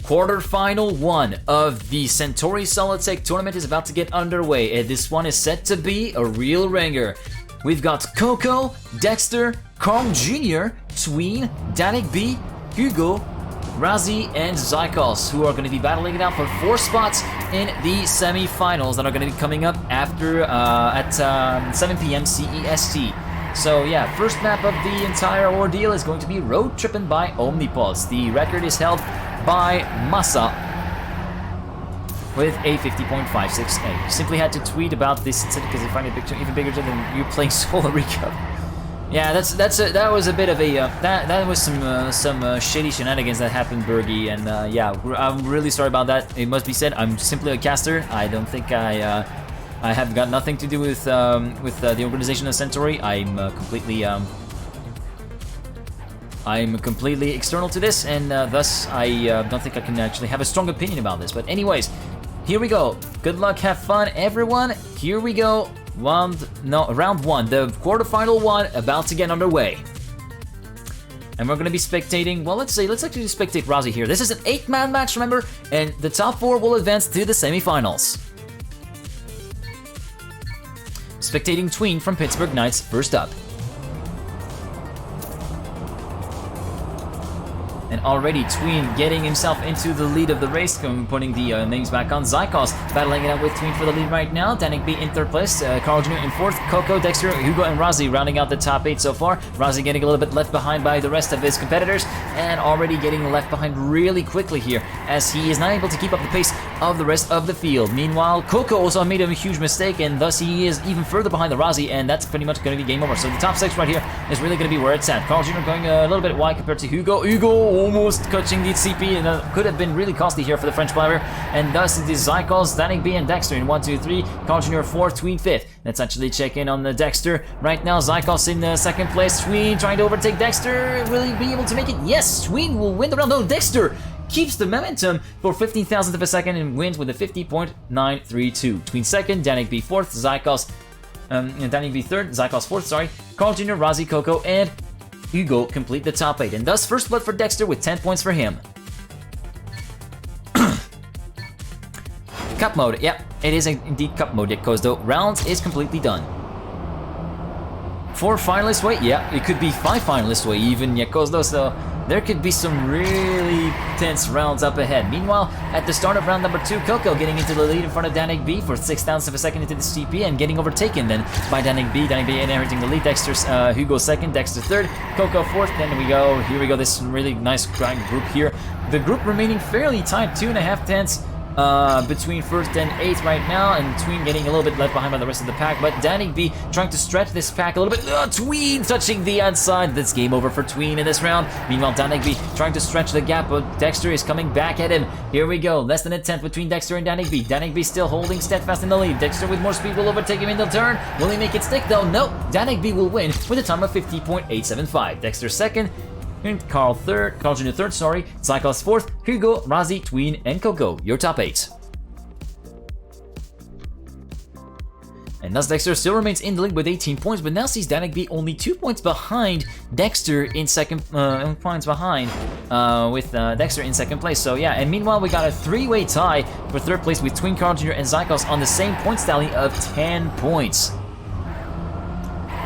Quarterfinal 1 of the Centaury Solid Tech tournament is about to get underway, and this one is set to be a real ringer. We've got Coco, Dexter, Carl Jr., Tween, Danik B, Hugo, Razi, and Zykos, who are going to be battling it out for 4 spots in the semi-finals that are going to be coming up after at 7 p.m. CEST. So yeah, first map of the entire ordeal is going to be Road Trippin' by Omnipods. The record is held by Massa with a 50.56. Simply had to tweet about this incident because I find it even bigger than you playing Solo Recap. Yeah, that was a bit of a that was some shady shenanigans that happened, Bergie, and yeah, I'm really sorry about that. It must be said, I'm simply a caster. I don't think I have got nothing to do with the organization of Centaury. I'm completely external to this, and thus I don't think I can actually have a strong opinion about this. But anyways, here we go. Good luck, have fun, everyone. Here we go. Round 1, the quarterfinal 1 about to get underway. And we're gonna be spectating, well, let's actually spectate Razi here. This is an 8-man match, remember? And the top 4 will advance to the semifinals. Spectating Tween from Pittsburgh Knights first up. And already Tween getting himself into the lead of the race, putting the names back on. Zykos battling it out with Tween for the lead right now. Danik B in 3rd place, Carl Jr. in 4th, Coco, Dexter, Hugo, and Razi rounding out the top 8 so far. Razi getting a little bit left behind by the rest of his competitors, and already getting left behind really quickly here, as he is not able to keep up the pace of the rest of the field. Meanwhile, Coco also made a huge mistake, and thus he is even further behind the Razi, and that's pretty much going to be game over. So the top 6 right here is really going to be where it's at. Carl Jr. going a little bit wide compared to Hugo. Hugo almost catching the CP, and could have been really costly here for the French player. And thus it is Zykos, Danik B, and Dexter in 1, 2, 3. Carl Jr. 4th, Tween 5th. Let's actually check in on the Dexter right now. Zykos in 2nd place. Tween trying to overtake Dexter. Will he be able to make it? Yes, Tween will win the round. No, Dexter keeps the momentum for 15,000th of a second and wins with a 50.932. Tween 2nd, Danik B 4th, Zykos, Danik B 3rd, Zykos 4th, sorry. Carl Jr., Razi, Coco, and Hugo complete the top 8, and thus first blood for Dexter with 10 points for him. Cup mode, yep, it is indeed cup mode, because the round is completely done. 4 finalists away, yeah, it could be 5 finalists away even, Yakozdo, so there could be some really tense rounds up ahead. Meanwhile, at the start of round number 2, Coco getting into the lead in front of Danik B for 6,000th of a second into the CP and getting overtaken then by Danik B. Danik B inheriting the lead. Dexter's Hugo 2nd, Dexter 3rd, Coco 4th. Then we go, here we go, this really nice grind group here. The group remaining fairly tight, 2.5 tenths between 1st and 8th right now, and Tween getting a little bit left behind by the rest of the pack, but Danik B trying to stretch this pack a little bit. Tween touching the outside. That's game over for Tween in this round. Meanwhile, Danik B trying to stretch the gap, but Dexter is coming back at him. Here we go, less than a tenth between Dexter and Danik B. Danik B still holding steadfast in the lead. Dexter with more speed will overtake him in the turn. Will he make it stick though? No, Danik B will win with a time of 50.875. Dexter 2nd, Carl Jr. 3rd, sorry, Zykos 4th, Hugo, Razi, Tween, and Coco, your top 8. And thus Dexter still remains in the lead with 18 points, but now sees Danik B only 2 points behind Dexter in 2nd, points behind with Dexter in 2nd place. So yeah, and meanwhile we got a 3-way tie for 3rd place with Tween, Carl Jr. and Zykos on the same points tally of 10 points.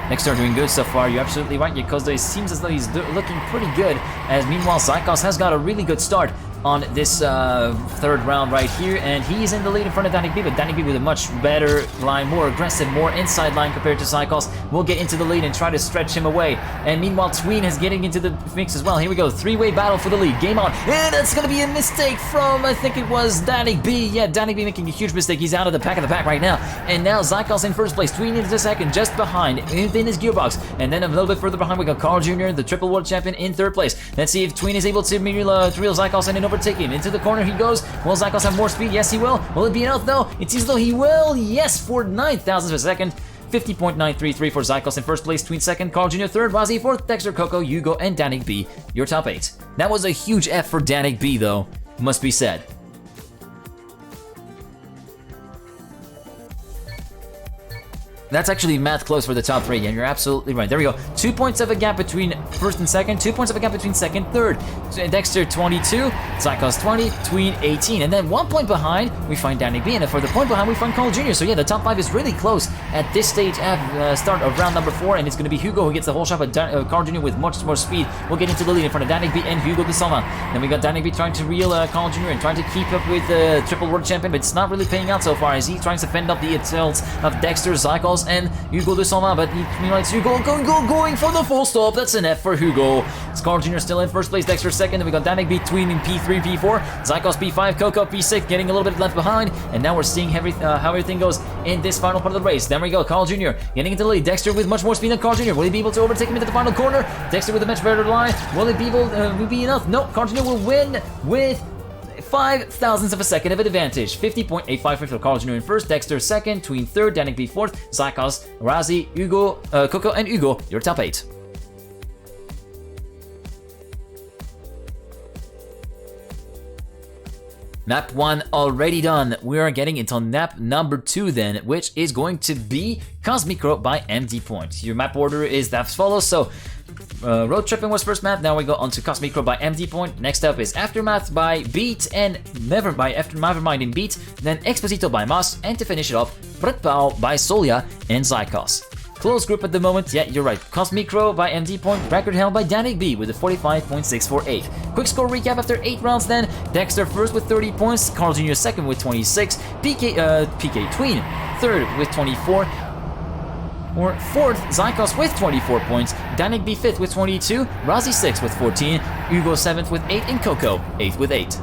Dexter doing good so far, you're absolutely right, because it seems as though he's looking pretty good, as meanwhile Zykos has got a really good start on this 3rd round right here, and he's in the lead in front of Danik B, but Danik B with a much better line, more aggressive, more inside line compared to Zykos, will get into the lead and try to stretch him away. And meanwhile Tween is getting into the mix as well. Here we go, 3-way battle for the lead, game on, and that's gonna be a mistake from, I think it was Danik B. Yeah, Danik B making a huge mistake. He's out of the pack right now, and now Zykos in 1st place, Tween into 2nd, just behind in his gearbox, and then a little bit further behind we got Carl Jr., the triple world champion, in 3rd place. Let's see if Tween is able to reel Zykos in and overtake him. Into the corner he goes. Will Zykos have more speed? Yes, he will. Will it be enough though? It seems though he will. Yes, for 9,000th of a second. 50.933 for Zykos in 1st place, Tween 2nd, Carl Jr. 3rd, Razi 4th, Dexter, Coco, Hugo, and Danik B, your top 8. That was a huge F for Danik B though, must be said. That's actually math close for the top 3, and you're absolutely right. There we go. 2 points of a gap between first and second, 2 points of a gap between second, third. Dexter 22, Zykos 20, Tween 18, and then 1 point behind we find Danny B, and for the point behind we find Carl Jr. So yeah, the top 5 is really close at this stage at start of round number 4, and it's going to be Hugo who gets the whole shot, but Carl Jr. with much more speed will get into the lead in front of Danny B and Hugo de Soma. Then we got Danny B trying to reel Carl Jr. and trying to keep up with the triple world champion, but it's not really paying out so far as he tries to fend up the attempts of Dexter, Zykos, and Hugo de Soma, but meanwhile it's Hugo going for the full stop. That's an F for Hugo. It's Carl Jr. still in first place, Dexter second, then we got Danik between P3, P4, Zykos P5, Coco P6, getting a little bit left behind, and now we're seeing how everything goes in this final part of the race. There we go, Carl Jr. getting into the lead, Dexter with much more speed than Carl Jr. Will he be able to overtake him into the final corner? Dexter with a much better line. Will it be able will be enough? No, Carl Jr. will win with 5 thousandths of a second of an advantage. 50.85 for Carl Jr. in first, Dexter second, Tween third, Danik B fourth, Zykos, Razi, Hugo, Coco, and Hugo, your top 8. Map 1 already done. We are getting into map number 2 then, which is going to be Cosmicro by MD Point. Your map order is as follows. So, Road Tripping was first map, now we go on to Cosmicro by MD Point. Next up is Aftermath by Beat and Nevermind in Beat, then Exposito by Moss, and to finish it off, Pretpao by Solia and Zykos. Close group at the moment, yeah, you're right. Cosmicro by MD Point, record held by Danik B with a 45.648. Quick score recap after 8 rounds then. Dexter first with 30 points, Carl Jr. second with 26, PK Tween third with 24, or fourth, Zykos with 24 points, Danik B fifth with 22, Razi sixth with 14, Hugo seventh with 8, and Coco 8th with 8.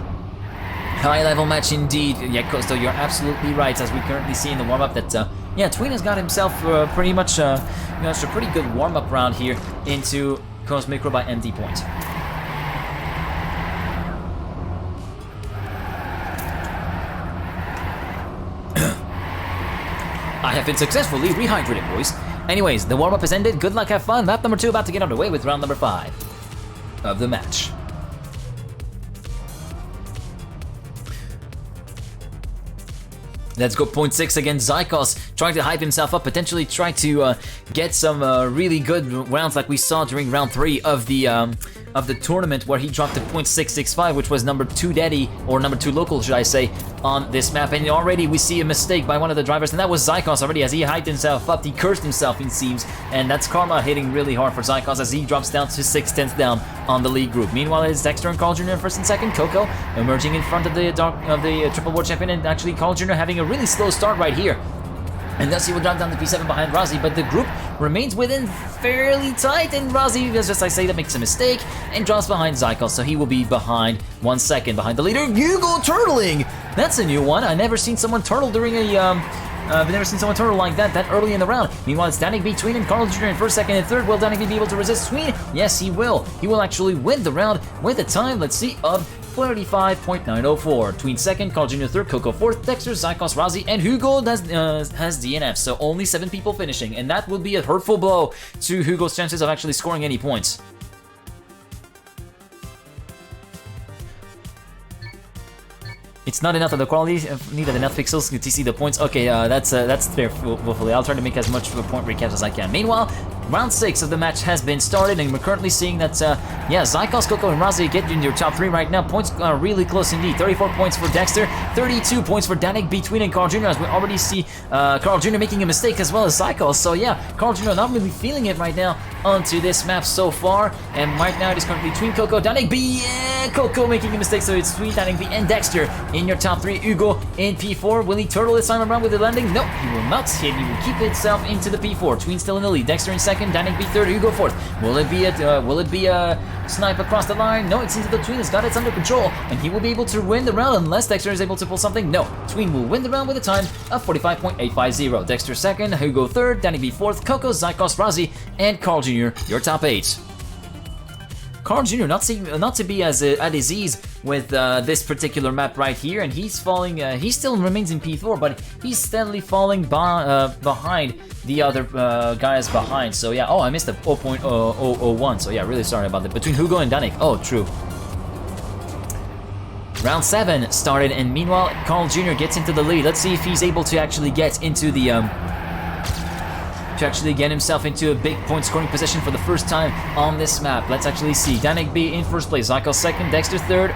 High level match indeed. Yeah, Costo, you're absolutely right, as we currently see in the warm-up that yeah, Tween has got himself pretty much it's a pretty good warm-up round here into Cosmicro by MD Point. I have been successfully rehydrated, boys. Anyways, the warm-up has ended. Good luck, have fun. Map number 2 about to get underway with round number 5 of the match. Let's go point 6 against Zykos, trying to hype himself up, potentially try to get some really good rounds like we saw during round 3 of the tournament, where he dropped to .665, which was number 2 daddy, or number 2 local, should I say, on this map. And already we see a mistake by one of the drivers, and that was Zykos already, as he hyped himself up. He cursed himself, it seems, and that's karma hitting really hard for Zykos as he drops down to 6/10 down on the lead group. Meanwhile, it's Dexter and Carl Jr. in first and second, Coco emerging in front of the triple world champion, and actually Carl Jr. having a really slow start right here. And thus he will drop down to P7 behind Razi, but the group remains within fairly tight, and Razi, as just I say, that makes a mistake and drops behind Zykos, so he will be behind 1 second behind the leader. Hugo turtling! That's a new one. I've never seen someone turtle during a I've never seen someone turtle like that early in the round. Meanwhile, it's Danik B, Tween, and Carl Jr. in first, second, and third. Will Danik B be able to resist Tween? Yes, he will. He will actually win the round with a time, let's see, of 35.904. Tween second, Carl Jr. third, Coco fourth, Dexter, Zykos, Razi, and Hugo has DNF. So only 7 people finishing, and that will be a hurtful blow to Hugo's chances of actually scoring any points. It's not enough of the quality, needed enough pixels to see the points. Okay, that's fair, hopefully. I'll try to make as much of a point recap as I can. Meanwhile, round 6 of the match has been started, and we're currently seeing that, yeah, Zykos, Coco, and Razi get in your top 3 right now. Points are really close indeed. 34 points for Dexter, 32 points for Danik, Between, and Carl Jr., as we already see Carl Jr. making a mistake as well as Zykos. So yeah, Carl Jr. not really feeling it right now onto this map so far, and right now it is currently Tween, Coco, Danik B, yeah, Coco making a mistake, so it's Tween, Danik B, and Dexter in your top 3. Hugo in P4. Will he turtle this time around with the landing? No, he will not. He will keep itself into the P4. Tween still in the lead. Dexter in second, Danik B third, Hugo fourth. Will it be a snipe across the line? No, it seems that the Tween has got it under control, and he will be able to win the round unless Dexter is able to pull something. No, Tween will win the round with a time of 45.850. Dexter second, Hugo third, Danik B fourth, Coco, Zykos, Razi, and Carl Jr. your top 8. Carl Jr. not to be as at his ease with this particular map right here, and he's falling. He still remains in P4, but he's steadily falling behind the other guys behind. So yeah, oh, I missed the 0.001. So yeah, really sorry about that. Between Hugo and Danik. Oh, true. Round 7 started, and meanwhile, Carl Jr. gets into the lead. Let's see if he's able to actually get into the to actually get himself into a big point scoring position for the first time on this map. Let's actually see. Danik B in first place, Zykel second, Dexter third,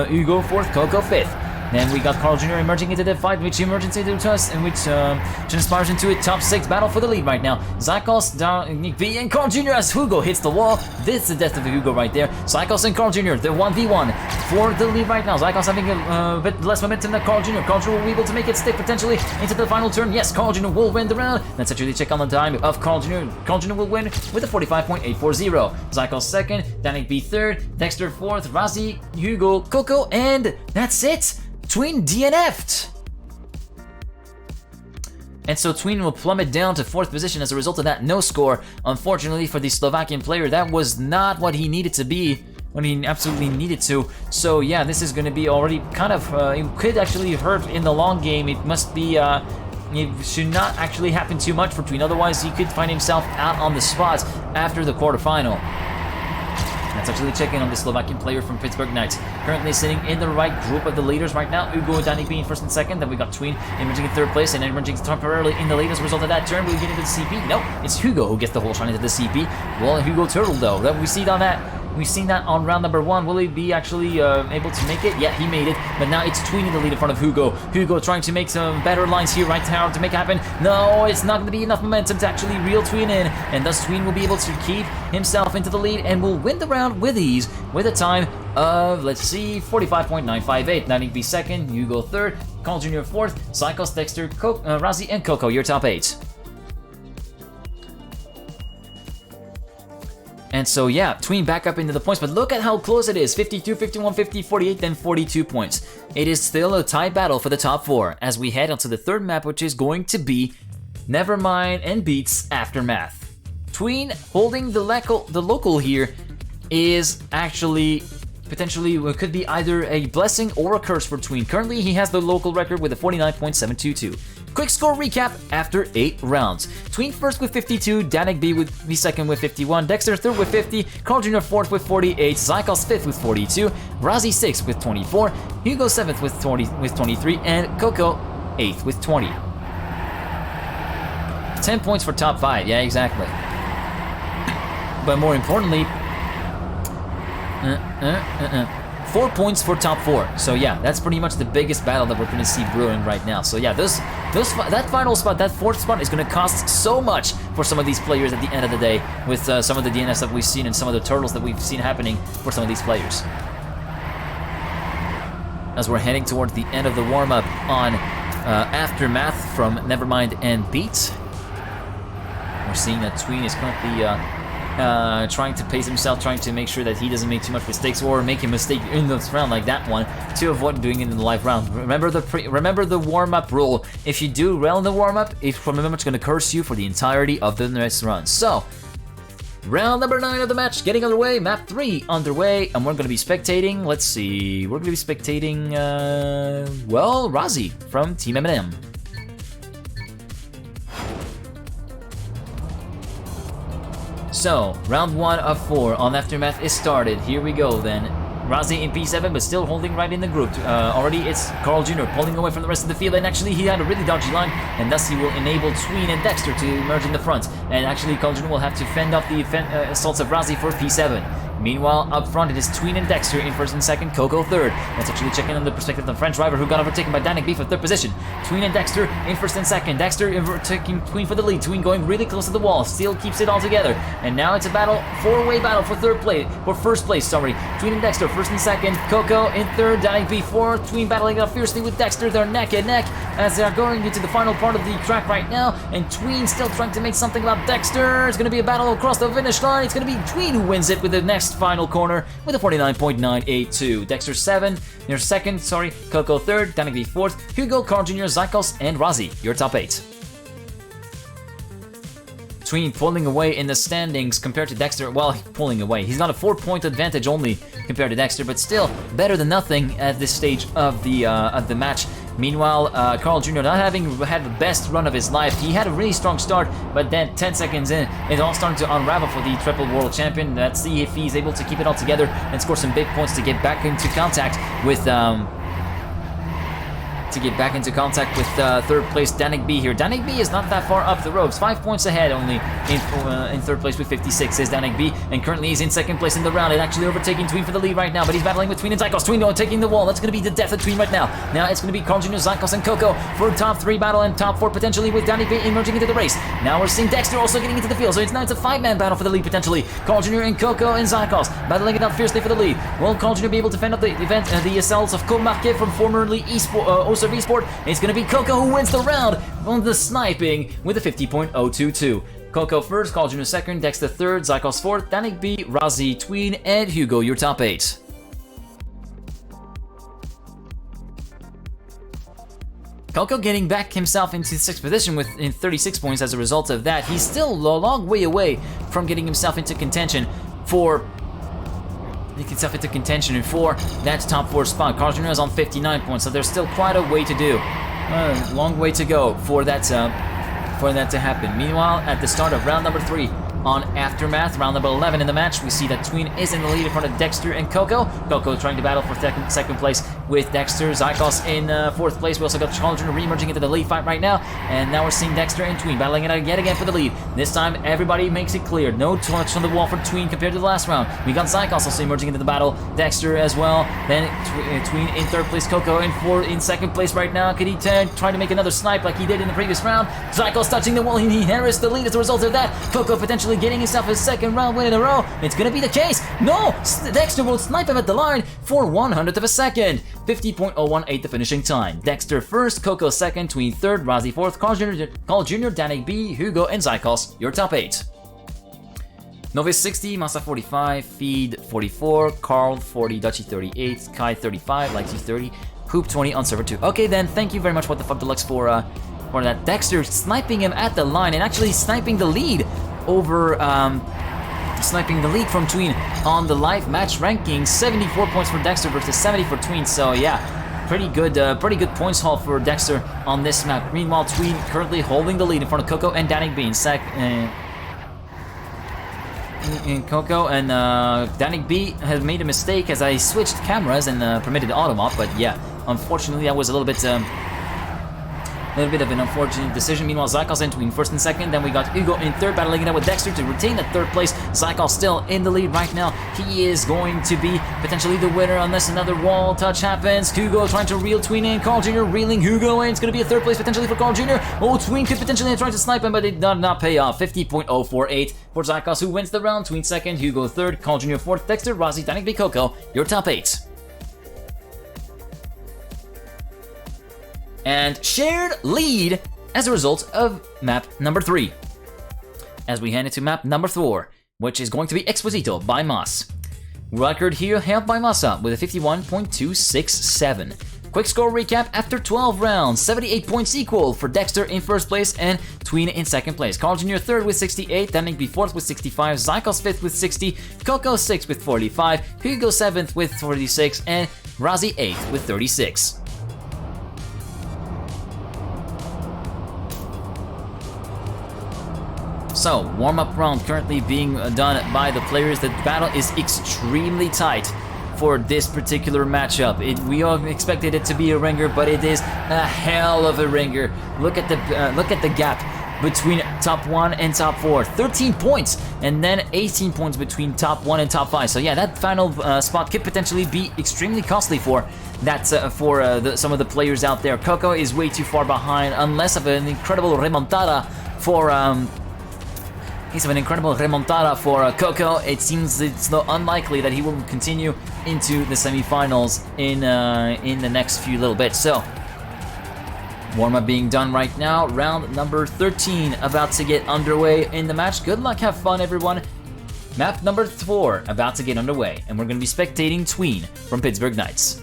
Hugo fourth, Coco fifth. Then we got Carl Jr. emerging into the fight, which emerges into us, and which transpires into a top 6 battle for the lead right now. Zykos, Nick B, and Carl Jr. as Hugo hits the wall. This is the death of Hugo right there. Zykos and Carl Jr., the 1v1 for the lead right now. Zykos having a bit less momentum than Carl Jr. Carl Jr. will be able to make it stick potentially into the final turn. Yes, Carl Jr. will win the round. Let's actually check on the time of Carl Jr. Carl Jr. will win with a 45.840. Zykos second, Danik B third, Dexter fourth, Razi, Hugo, Coco, and that's it. Tween DNF'd! And so Tween will plummet down to 4th position as a result of that no score. Unfortunately for the Slovakian player, that was not what he needed to be, when he absolutely needed to. So yeah, this is going to be already kind of, it could actually hurt in the long game. It must be, it should not actually happen too much for Tween, otherwise he could find himself out on the spot after the quarterfinal. Let's actually check in on the Slovakian player from Pittsburgh Knights. Currently sitting in the right group of the leaders right now. Hugo and Danik B in first and second. Then we got Tween emerging in third place and emerging temporarily in the lead as a result of that turn. Will we get into the CP? No, it's Hugo who gets the whole shine into the CP. Well, Hugo Turtle though. We see on that. We've seen that on round number 1. Will he be actually able to make it? Yeah, he made it. But now it's Tween in the lead in front of Hugo. Hugo trying to make some better lines here right now to make it happen. No, it's not going to be enough momentum to actually reel Tween in. And thus Tween will be able to keep himself into the lead and will win the round with ease with a time of, let's see, 45.958. Danik B second, Hugo third, Carl Jr. fourth, Zykos, Dexter, Razi, and Coco, your top 8. And so yeah, Tween back up into the points, but look at how close it is. 52, 51, 50, 48, then 42 points. It is still a tight battle for the top 4 as we head onto the third map, which is going to be Nevermind and Beats Aftermath. Tween holding the local here is actually potentially could be either a blessing or a curse for Tween. Currently, he has the local record with a 49.722. Quick score recap after 8 rounds. Tween first with 52, Danik B with the second with 51, Dexter third with 50, Carl Jr. fourth with 48, Zykos fifth with 42, Razi sixth with 24, Hugo seventh with 23, and Coco eighth with 20. 10 points for top 5, yeah, exactly. But more importantly, 4 points for top 4. So yeah, that's pretty much the biggest battle that we're going to see brewing right now. So yeah, that final spot, that 4th spot is going to cost so much for some of these players at the end of the day with some of the DNFs that we've seen and some of the turtles that we've seen happening for some of these players. As we're heading towards the end of the warm-up on Aftermath from Nevermind and Beats. We're seeing that Tween is currently trying to pace himself, trying to make sure that he doesn't make too much mistakes or make a mistake in this round like that one to avoid doing it in the live round. Remember the warm-up rule. If you do well in the warm-up, it's pretty much going to curse you for the entirety of the next run. So, round number 9 of the match getting underway, map 3 underway, and we're going to be spectating, let's see, we're going to be spectating, well, Razi from Team M&M. So, round 1 of 4 on Aftermath is started. Here we go then. Razi in P7, but still holding right in the group. Already it's Carl Jr. pulling away from the rest of the field, and actually he had a really dodgy line, and thus he will enable Tween and Dexter to emerge in the front. And actually Carl Jr. will have to fend off the assaults of Razi for P7. Meanwhile, up front it is Tween and Dexter in first and second, Coco third. Let's actually check in on the perspective of the French driver who got overtaken by Danik B for third position. Tween and Dexter in first and second. Dexter overtaking Tween for the lead. Tween going really close to the wall, still keeps it all together. And now it's a battle, 4-way battle for first place. Tween and Dexter first and second, Coco in third, Danik B fourth. Tween battling up fiercely with Dexter. They're neck and neck as they are going into the final part of the track right now. And Tween still trying to make something about Dexter. It's going to be a battle across the finish line. It's going to be Tween who wins it with the next final corner with a 49.982. Dexter second, Coco third, Danik B fourth, Hugo, Carl Jr., Zykos, and Razi, your top 8. Tween pulling away in the standings compared to Dexter. Well, pulling away. He's got a 4-point advantage only compared to Dexter, but still better than nothing at this stage of the match. Meanwhile, Carl Jr. not having had the best run of his life. He had a really strong start, but then 10 seconds in, it's all starting to unravel for the triple world champion. Let's see if he's able to keep it all together and score some big points to get back into contact with to get back into contact with third place Danik B here. Danik B is not that far up the ropes, 5 points ahead only in third place with 56 is Danik B, and currently he's in second place in the round and actually overtaking Tween for the lead right now, but he's battling with Tween and Zykos. Tween taking the wall. That's going to be the death of Tween right now. Now it's going to be Carl Jr., Zykos, and Coco for top 3 battle and top 4 potentially with Danik B emerging into the race. Now we're seeing Dexter also getting into the field, so it's a 5-man battle for the lead potentially. Carl Jr. and Coco and Zykos battling it out fiercely for the lead. Will Carl Jr. be able to fend up the assaults of Comarque from formerly Oser Esport? It's going to be Coco who wins the round on the sniping with a 50.022. Coco first, Carl Jr. second, Dexter third, Zykos fourth, Danik B, Razi, Tween, and Hugo your top 8. Coco getting back himself into 6th position in 36 points as a result of that. He's still a long way away from getting himself into contention for that top 4 spot. Carl Jr. is on 59 points, so there's still quite a way to do. A long way to go for that to happen. Meanwhile, at the start of round number 3 on Aftermath, round number 11 in the match, we see that Tween is in the lead in front of Dexter and Coco. Coco trying to battle for second place with Dexter. Zykos in 4th place. We also got Carl Jr. re-emerging into the lead fight right now, and now we're seeing Dexter and Tween battling it out yet again for the lead. This time, everybody makes it clear. No touch on the wall for Tween compared to the last round. We got Zykos also emerging into the battle. Dexter as well. Then Tween in 3rd place. Coco in 2nd place right now. Could he try to make another snipe like he did in the previous round? Zykos touching the wall. He inherits the lead as a result of that. Coco potentially getting himself his 2nd round win in a row. It's gonna be the case. No! Dexter will snipe him at the line for 100th of a second. 50.018 the finishing time. Dexter first, Coco second, Tween third, Razi fourth, Carl Jr., Danik B, Hugo, and Zykos, your top 8. Novice 60, Masa 45, Feed 44, Carl 40, Dutchy 38, Kai 35, Lexi 30, Hoop 20 on server 2. Okay then, thank you very much What the Fuck Deluxe for that. Dexter sniping him at the line and actually sniping the lead over sniping the lead from Tween on the live match ranking. 74 points for Dexter versus 70 for Tween. So yeah, pretty good points haul for Dexter on this map. Meanwhile, Tween currently holding the lead in front of Coco and Danik B. In Coco and Danik B has made a mistake as I switched cameras and permitted auto mop, but yeah, unfortunately that was a little bit of an unfortunate decision. Meanwhile, Zykos and Tween first and second. Then we got Hugo in third, battling it out with Dexter to retain that 3rd place. Zykos still in the lead right now. He is going to be potentially the winner unless another wall touch happens. Hugo trying to reel Tween in. Carl Jr. reeling Hugo in. It's going to be a 3rd place potentially for Carl Jr. Oh, Tween could potentially try to snipe him, but it did not pay off. 50.048 for Zykos, who wins the round. Tween second, Hugo third, Carl Jr. fourth, Dexter, Razi, Danik B, Coco, your top 8. And shared lead as a result of map number 3. As we head into map number 4, which is going to be Exposito by Mas. Record here held by Masa with a 51.267. Quick score recap after 12 rounds, 78 points equal for Dexter in 1st place and Tween in 2nd place. Carl Jr. 3rd with 68, Danik B 4th with 65, Zykos 5th with 60, Coco 6th with 45, Hugo 7th with 46, and Razi 8th with 36. So, warm-up round currently being done by the players. The battle is extremely tight for this particular matchup. We all expected it to be a ringer, but it is a hell of a ringer. Look at the gap between top 1 and top 4. 13 points, and then 18 points between top 1 and top 5. So yeah, that final spot could potentially be extremely costly for that some of the players out there. Coco is way too far behind, unless of an incredible remontada for Coco. It seems it's unlikely that he will continue into the semifinals in the next few little bits. So, warm-up being done right now. Round number 13 about to get underway in the match. Good luck, have fun, everyone. Map number 4 about to get underway, and we're going to be spectating Tween from Pittsburgh Knights.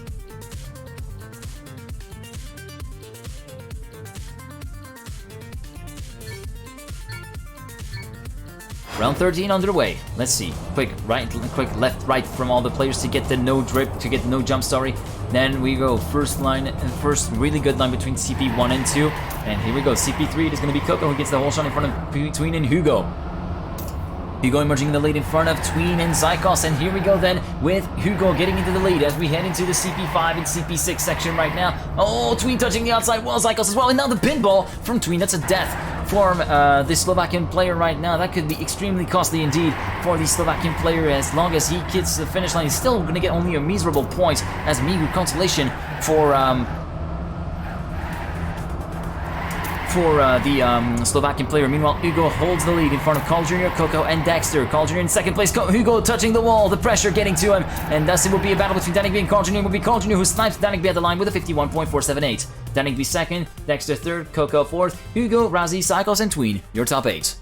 Round 13 underway. Let's see. Quick right, quick left, right from all the players to get the no drip, to get the no jump. Sorry. Then we go first really good line between CP1 and 2. And here we go. CP3, it is going to be Coco who gets the whole shot in front of Tween and Hugo. Hugo emerging in the lead in front of Tween and Zykos, and here we go then with Hugo getting into the lead as we head into the CP5 and CP6 section right now. Oh, Tween touching the outside wall, Zykos as well, and now the pinball from Tween. That's a death for the Slovakian player right now. That could be extremely costly indeed for the Slovakian player. As long as he gets the finish line, he's still going to get only a miserable point as meager consolation for the Slovakian player. Meanwhile, Hugo holds the lead in front of Carl Jr., Coco, and Dexter. Carl Jr. in second place, Hugo touching the wall, the pressure getting to him, and thus it will be a battle between Danik B and Carl Jr. It will be Carl Jr. who snipes Danik B at the line with a 51.478. Danik B second, Dexter third, Coco fourth, Hugo, Razi, Zykos, and Tween, your top 8.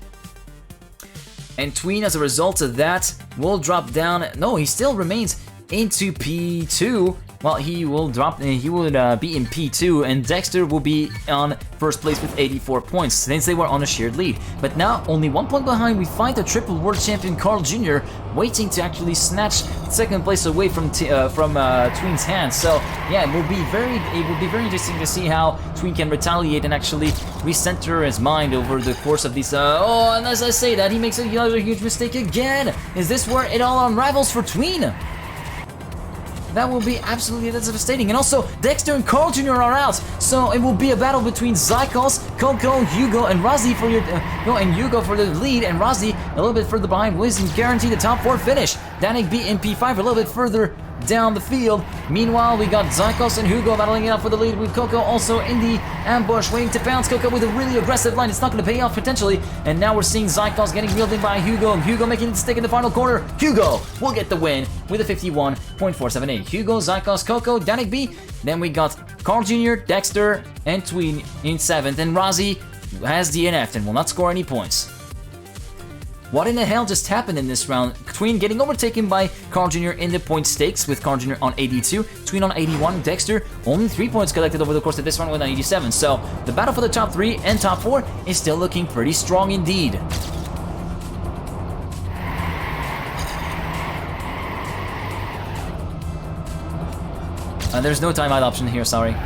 And Tween, as a result of that, will drop down. No, he still remains into P2. Well, he will drop. He would be in P2, and Dexter will be on first place with 84 points since they were on a shared lead. But now, only 1 point behind, we find the triple world champion Carl Jr. waiting to actually snatch second place away from Tween's hands. So yeah, it will be very interesting to see how Tween can retaliate and actually recenter his mind over the course of these. Oh, and as I say that, he makes another huge mistake again. Is this where it all unravels for Tween? That will be absolutely devastating. And also, Dexter and Carl Jr. are out, so it will be a battle between Zykos, Coco, Hugo, and Razi for your and Hugo for the lead, and Razi a little bit further behind, Wiz guarantee the top 4 finish. Danik B in P5 a little bit further down the field. Meanwhile, we got Zykos and Hugo battling it out for the lead, with Coco also in the ambush, waiting to pounce. Coco with a really aggressive line. It's not going to pay off potentially. And now we're seeing Zykos getting reeled in by Hugo, and Hugo making it stick in the final corner. Hugo will get the win with a 51.478. Hugo, Zykos, Coco, Danik B. Then we got Carl Jr., Dexter, and Tween in 7th. And Razi has DNF'd and will not score any points. What in the hell just happened in this round? Tween getting overtaken by Carl Jr. in the point stakes, with Carl Jr. on 82, Tween on 81, Dexter only 3 points collected over the course of this round with 87. So the battle for the top 3 and top 4 is still looking pretty strong indeed. There's no timeout option here, sorry.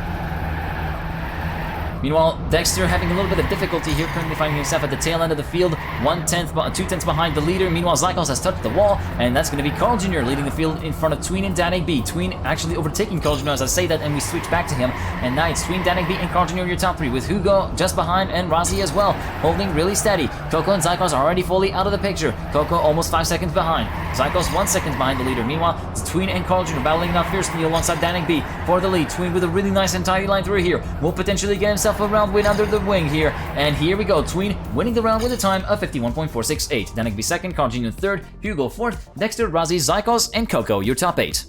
Meanwhile, Dexter having a little bit of difficulty here, currently finding himself at the tail end of the field, 2/10 behind the leader. Meanwhile, Zykos has touched the wall, and that's going to be Carl Jr. leading the field in front of Tween and Danik B. Tween actually overtaking Carl Jr. as I say that, and we switch back to him. And now it's Tween, Danik B, and Carl Jr. your top 3, with Hugo just behind and Razi as well, holding really steady. Coco and Zykos are already fully out of the picture. Coco almost 5 seconds behind. Zykos 1 second behind the leader. Meanwhile, it's Tween and Carl Jr. battling it out fiercely alongside Danik B for the lead. Tween with a really nice and tidy line through here will potentially get himself a round win under the wing here. And here we go, Tween winning the round with a time of 51.468. Danik B second, Carl Jr. third, Hugo fourth, Dexter, Razi, Zykos, and Coco your top 8.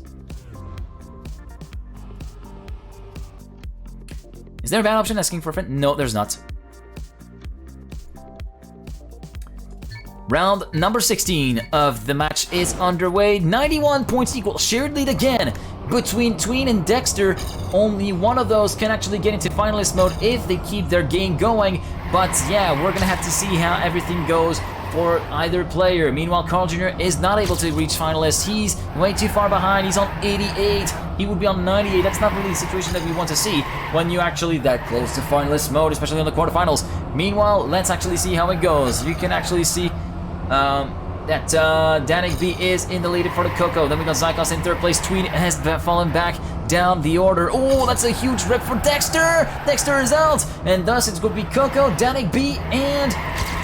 Is there a bad option asking for a friend? No, there's not. Round number 16 of the match is underway. 91 points equal, shared lead again between Tween and Dexter. Only one of those can actually get into finalist mode if they keep their game going. But yeah, we're gonna have to see how everything goes for either player. Meanwhile, Carl Jr. is not able to reach finalist. He's way too far behind. He's on 88. He would be on 98. That's not really the situation that we want to see when you're actually that close to finalist mode, especially in the quarterfinals. Meanwhile, let's actually see how it goes. You can actually see that Danik B is in the lead in front of Coco. Then we got Zykos in third place. Tween has fallen back down the order. Oh, that's a huge rip for Dexter. Dexter is out, and thus it's going to be Coco, Danik B, and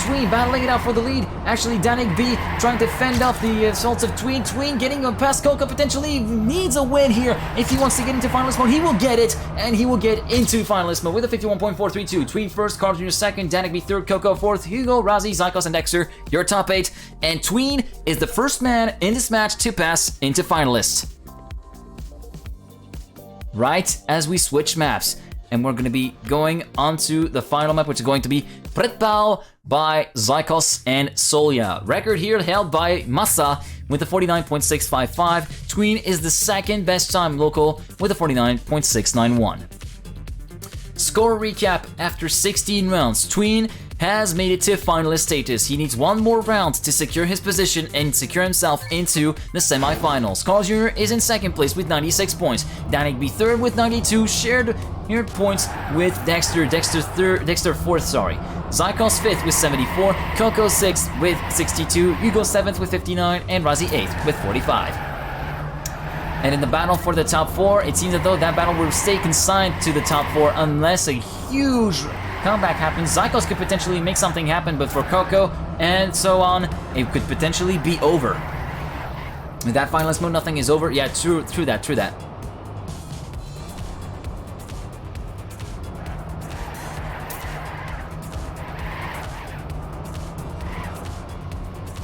Tween battling it out for the lead. Actually, Danik B trying to fend off the assaults of Tween. Tween getting past Coco, potentially needs a win here. If he wants to get into finalist mode, he will get it, and he will get into finalist mode with a 51.432. Tween first, Carl Jr. second, Danik B third, Coco fourth, Hugo, Razi, Zykos, and Dexter, your top 8. And Tween is the first man in this match to pass into finalists. Right as we switch maps. And we're going to be going onto the final map, which is going to be Predpal by Zykos and Solja. Record here held by Massa with a 49.655. Tween is the second best time local with a 49.691. Score recap after 16 rounds. Tween has made it to finalist status. He needs one more round to secure his position and secure himself into the semifinals. Carl Jr. is in second place with 96 points. Danik B third with 92, shared here points with Dexter. Dexter fourth, sorry. Zykos 5th with 74, Coco 6th with 62, Hugo 7th with 59, and Razi 8th with 45. And in the battle for the top 4, it seems as though that battle will stay consigned to the top 4 unless a huge comeback happens. Zykos could potentially make something happen, but for Coco and so on, it could potentially be over. With that finalist mode, nothing is over. Yeah, true that.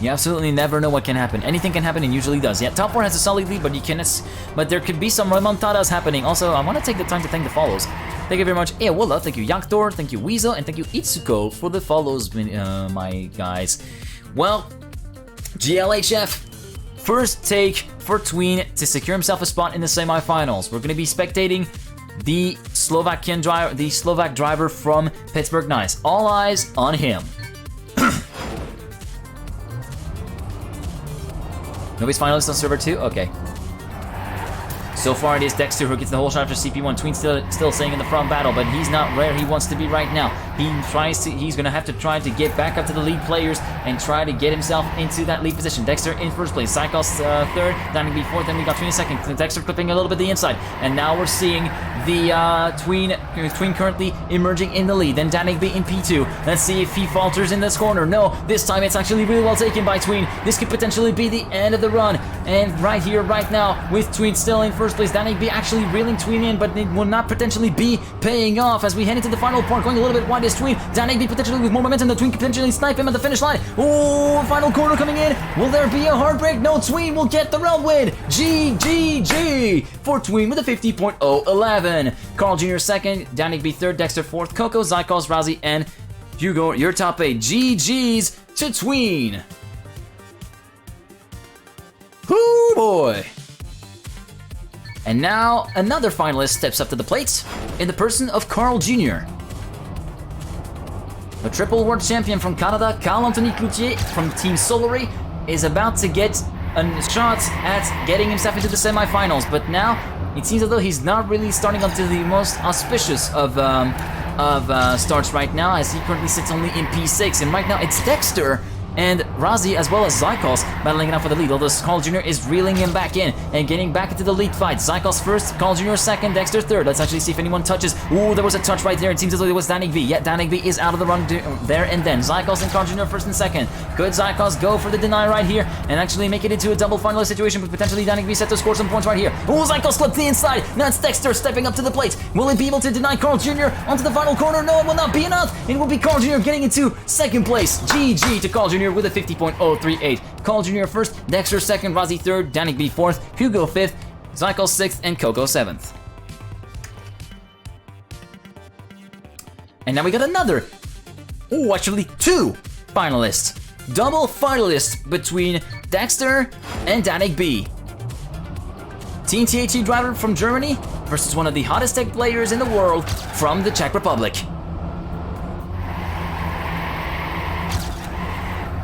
You absolutely never know what can happen. Anything can happen and usually does. Yeah, top 4 has a solid lead, but there could be some remontadas happening. Also, I want to take the time to thank the follows. Thank you very much, Ewola, thank you Yaktor, thank you Weasel, and thank you Itsuko for the follows, my guys. Well, GLHF, first take for Tween to secure himself a spot in the semifinals. We're going to be spectating the Slovak driver from Pittsburgh Nice. All eyes on him. Nobody's finalist on server 2? Okay. So far it is Dexter who gets the whole shot after CP1. Tween still staying in the front battle, but he's not where he wants to be right now. He's gonna have to try to get back up to the lead players and try to get himself into that lead position. Dexter in first place, Zykos third, Danik B fourth, then we got Tween second. Dexter clipping a little bit the inside, and now we're seeing the Tween currently emerging in the lead. Then Danik B in P2. Let's see if he falters in this corner. No, this time it's actually really well taken by Tween. This could potentially be the end of the run. And right here, right now, with Tween still in first place, Danik B actually reeling Tween in, but it will not potentially be paying off as we head into the final part, going a little bit wide is Tween. Danik B potentially with more momentum. The Tween could potentially snipe him at the finish line. Oh, final corner coming in. Will there be a heartbreak? No, Tween will get the round win. GGG for Tween with a 50.011. Carl Jr. second, Danik B third, Dexter fourth, Coco, Zykos, Razi, and Hugo, your top 8. GG's to Tween. Hoo boy. And now another finalist steps up to the plate in the person of Carl Jr. The triple world champion from Canada, Carl-Anthony Cloutier from Team Centaury, is about to get a shot at getting himself into the semifinals, but now it seems as though he's not really starting onto the most auspicious of starts right now, as he currently sits only in P6, and right now it's Dexter and Razi as well as Zykos battling it out for the lead, although Carl Jr. is reeling him back in and getting back into the lead fight. Zykos first, Carl Jr. second, Dexter third. Let's actually see if anyone touches. Ooh, there was a touch right there. It seems as though it was Danik B. Yeah, Danik B is out of the run there and then. Zykos and Carl Jr. first and second. Could Zykos go for the deny right here and actually make it into a double finalist situation with potentially Danik B set to score some points right here. Ooh, Zykos clipped the inside. Now it's Dexter stepping up to the plate. Will he be able to deny Carl Jr. onto the final corner? No, it will not be enough. It will be Carl Jr. getting into second place. GG to Carl Jr. with a 50.038. Carl Jr. first, Dexter second, Razi third, Danik B fourth, Hugo fifth, Zykos sixth, and Coco seventh. And now we got another, actually two finalists. Double finalists between Dexter and Danik B. Team THC driver from Germany versus one of the hottest tech players in the world from the Czech Republic.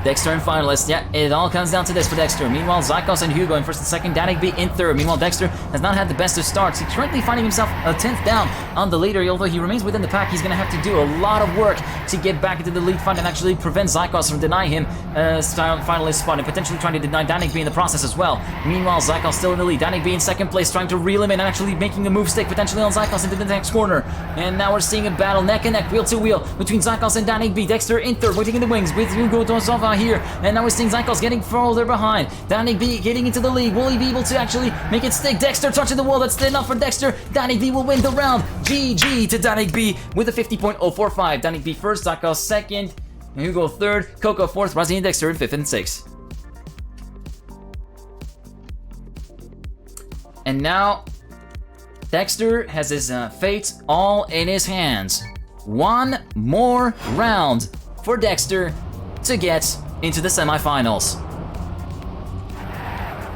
Dexter and finalists, yeah, it all comes down to this for Dexter. Meanwhile, Zykos and Hugo in first and second, Danik B in third. Meanwhile, Dexter has not had the best of starts. He's currently finding himself a 10th down on the leader. Although he remains within the pack, he's going to have to do a lot of work to get back into the lead fight and actually prevent Zykos from denying him finalist spot and potentially trying to deny Danik B in the process as well. Meanwhile, Zykos still in the lead. Danik B in second place, trying to reel him in and actually making a move stick potentially on Zykos into the next corner. And now we're seeing a battle neck and neck, wheel to wheel between Zykos and Danik B. Dexter in third, waiting in the wings with Hugo Dozova here. And now we're seeing Zykos getting further behind. Danik B getting into the lead. Will he be able to actually make it stick? Dexter touching the wall. That's enough for Dexter. Danik B will win the round. GG to Danik B with a 50.045. Danik B first, Zykos second, Hugo third, Coco fourth, Razi and Dexter in fifth and sixth. And now Dexter has his fate all in his hands. One more round for Dexter to get into the semifinals.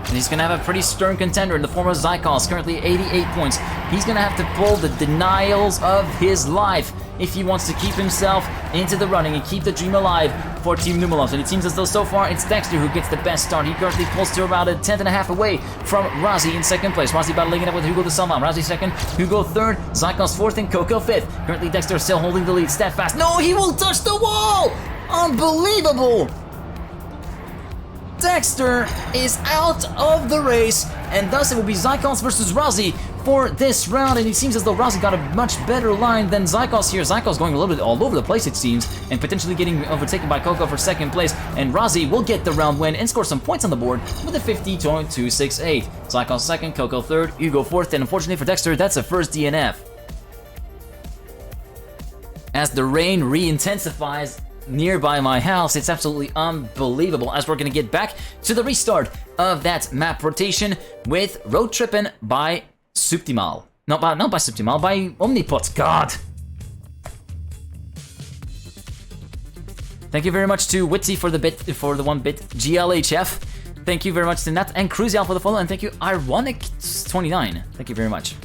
And he's going to have a pretty stern contender in the form of Zykos, currently 88 points. He's going to have to pull the denials of his life if he wants to keep himself into the running and keep the dream alive for Team Numalov. And it seems as though so far it's Dexter who gets the best start. He currently pulls to around a 10th and a half away from Razi in second place. Razi battling it up with Hugo de Salman. Razi second, Hugo third, Zykos fourth, and Coco fifth. Currently Dexter still holding the lead, steadfast. No, he will touch the wall! Unbelievable! Dexter is out of the race, and thus it will be Zykos versus Razi for this round, and it seems as though Razi got a much better line than Zykos here. Zykos going a little bit all over the place, it seems, and potentially getting overtaken by Coco for second place, and Razi will get the round win and score some points on the board with a 50.268. Zykos second, Coco third, Hugo fourth, and unfortunately for Dexter, that's a first DNF. As the rain re-intensifies nearby my house, it's absolutely unbelievable, as we're gonna get back to the restart of that map rotation with Road Trippin' by Subtimal. Not by Subtimal, by Omnipot. God! Thank you very much to Witzy for the 1 bit GLHF. Thank you very much to Nat and Cruzial for the follow, and thank you Ironic29. Thank you very much.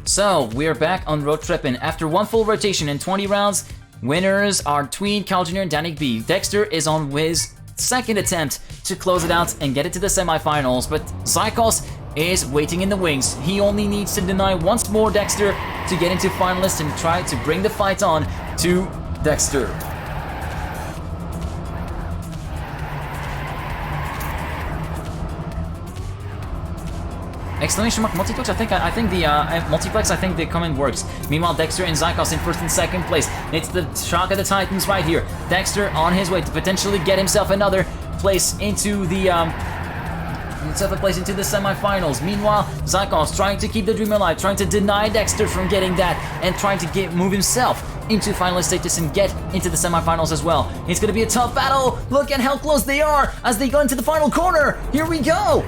So, we're back on Road Trippin'. After one full rotation in 20 rounds, winners are Tween, Carl Jr., and Danik B. Dexter is on his second attempt to close it out and get it to the semifinals, but Zykos is waiting in the wings. He only needs to deny once more Dexter to get into finalists and try to bring the fight on to Dexter. Exclamation mark multiplex. I think the multiplex. I think the comment works. Meanwhile, Dexter and Zykos in first and second place. It's the shock of the Titans right here. Dexter on his way to potentially get himself another place into the semifinals. Meanwhile, Zykos trying to keep the dream alive, trying to deny Dexter from getting that, and trying to move himself into finalist status and get into the semifinals as well. It's going to be a tough battle. Look at how close they are as they go into the final corner. Here we go.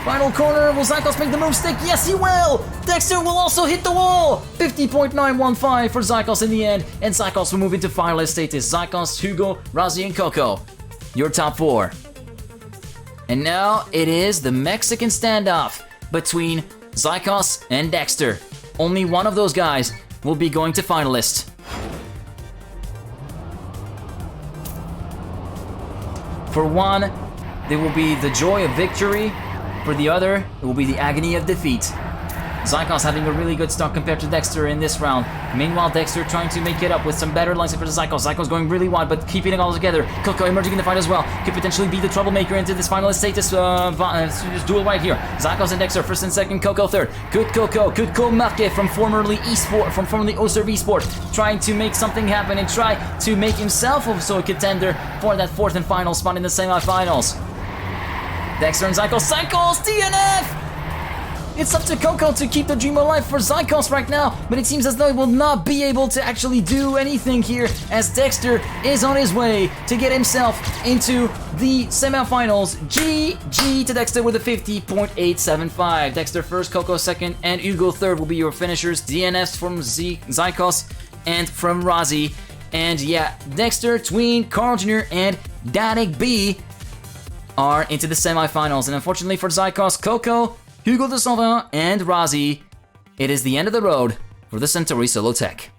Final corner, will Zykos make the move stick? Yes, he will! Dexter will also hit the wall! 50.915 for Zykos in the end, and Zykos will move into finalist status. Zykos, Hugo, Razi, and Coco. Your top 4. And now it is the Mexican standoff between Zykos and Dexter. Only one of those guys will be going to finalist. For one, there will be the joy of victory. For the other, it will be the agony of defeat. Zykos having a really good start compared to Dexter in this round. Meanwhile, Dexter trying to make it up with some better lines for Zykos. Zykos going really wide, but keeping it all together. Coco emerging in the fight as well. Could potentially be the troublemaker into this finalist status duel right here. Zykos and Dexter first and second, Coco third. Good Coco Marque from formerly Oserv Esport, trying to make something happen and try to make himself also a contender for that fourth and final spot in the semifinals. Dexter and Zykos. Zykos, DNF! It's up to Coco to keep the dream alive for Zykos right now, but it seems as though he will not be able to actually do anything here, as Dexter is on his way to get himself into the semifinals. GG to Dexter with a 50.875. Dexter first, Coco second, and Hugo third will be your finishers. DNFs from Zykos and from Razi. And yeah, Dexter, Tween, Carl Jr., and Danik B are into the semifinals, and unfortunately for Zykos, Coco, Hugo de Salvan, and Razi, it is the end of the road for the Centaury Solo Tech.